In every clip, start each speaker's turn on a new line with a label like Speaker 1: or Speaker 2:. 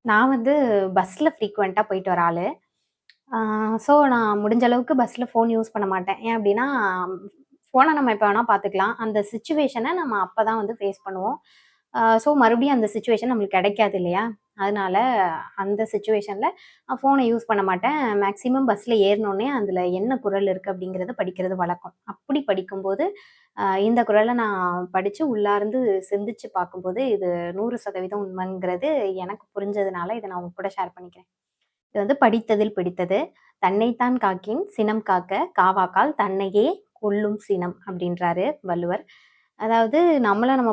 Speaker 1: நான் வந்து பஸ்ல ஃப்ரீக்வென்ட்டா போயிட்டு வர ஆளு. ஆ ஸோ நான் முடிஞ்ச அளவுக்கு பஸ்ல ஃபோன் யூஸ் பண்ண மாட்டேன். ஏன் அப்டின்னா, ஃபோன நம்ம எப்ப வேணா பார்த்துக்கலாம். அந்த சிச்சுவேஷன நம்ம அப்ப தான் வந்து ஃபேஸ் பண்ணுவோம். ஸோ மறுபடியும் அந்த சிச்சுவேஷன் நம்மளுக்கு கிடைக்காது இல்லையா? அதனால அந்த சிச்சுவேஷன்ல நான் ஃபோன யூஸ் பண்ண மாட்டேன். மேக்ஸிமம் பஸ்ல ஏறுனோனே அதுல என்ன குறள் இருக்கு அப்டிங்கிறத படிக்கிறது வழக்கம். அப்படி படிக்கும்போது, இந்த குறள நான் படிச்சு உள்ளார்ந்து சிந்திச்சு பார்க்கும்போது, இது 100% உண்மைங்கிறது எனக்கு புரிஞ்சதுனால, இத நான் உங்க கூட ஷேர் பண்ணிக்கிறேன். இது வந்து படித்ததில் பிடித்தது. "தன்னைத்தான் காக்கின் சினம் காக்க, காவாக்கால் தன்னையே கொல்லும் சினம்" அப்படின்றாரு வள்ளுவர். அதாவது நம்மள நம்ம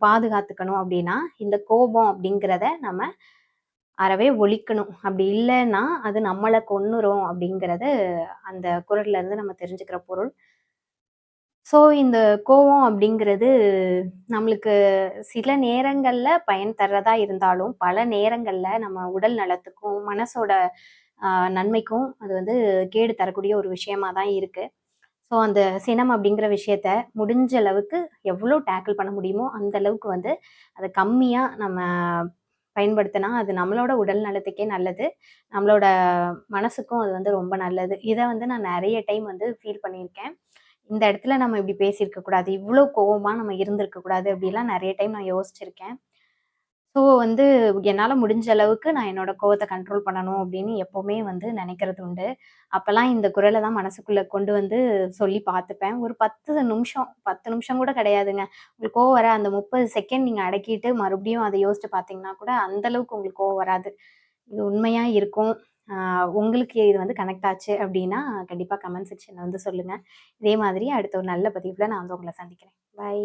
Speaker 1: பாதுகாத்துக்கணும் அப்படின்னா, இந்த கோபம் அப்படிங்கிறத நம்ம அறவே ஒழிக்கணும். அப்படி இல்லன்னா, அது நம்மள கொன்னுரும் அப்படிங்கிறது அந்த குறள்ல இருந்து நம்ம தெரிஞ்சுக்கிற பொருள். ஸோ இந்த கோவம் அப்படிங்கிறது நம்மளுக்கு சில நேரங்கள்ல பயன் தர்றதா இருந்தாலும், பல நேரங்கள்ல நம்ம உடல் நலத்துக்கும், மனசோட நன்மைக்கும் அது வந்து கேடு தரக்கூடிய ஒரு விஷயமா தான் இருக்கு. ஸோ அந்த சினம் அப்படிங்கிற விஷயத்த முடிஞ்ச அளவுக்கு எவ்வளோ டேக்கிள் பண்ண முடியுமோ, அந்த அளவுக்கு வந்து அத கம்மியா நம்ம பயன்படுத்தினா, அது நம்மளோட உடல் நலத்துக்கே நல்லது. நம்மளோட மனசுக்கும் அது வந்து ரொம்ப நல்லது. இத வந்து நான் நெறைய டைம் வந்து ஃபீல் பண்ணியிருக்கேன். இந்த இடத்துல நம்ம இப்படி பேசியிருக்க கூடாது. இவ்ளோ கோவமா நம்ம இருந்திருக்க கூடாது. அப்படிலாம் நெறைய டைம் நான் யோசிச்சிருக்கேன். ஸோ வந்து என்னால முடிஞ்ச அளவுக்கு நான் என்னோட கோவத்த கண்ட்ரோல் பண்ணணும் அப்படின்னு எப்பவுமே வந்து நெனைக்கிறது உண்டு. அப்பலாம் இந்த குறள தான் மனசுக்குள்ள கொண்டு வந்து சொல்லி பார்த்துப்பேன். ஒரு 10 நிமிஷம் கூட கிடையாதுங்க. உங்களுக்கு கோவம் வர அந்த 30 செகண்ட் நீங்க அடக்கிட்டு மறுபடியும் அத யோசிச்சு பார்த்தீங்கன்னா கூட அந்த அளவுக்கு உங்களுக்கு கோவம் வராது. இது உண்மையா இருக்கும். ஆ உங்களுக்கு இது வந்து கனெக்ட் ஆச்சு அப்படின்னா, கண்டிப்பா கமெண்ட் செக்ஷன்ல வந்து சொல்லுங்க. இதே மாதிரி அடுத்த ஒரு நல்ல பதிவுல நான் வந்து உங்கள சந்திக்கிறேன். பை.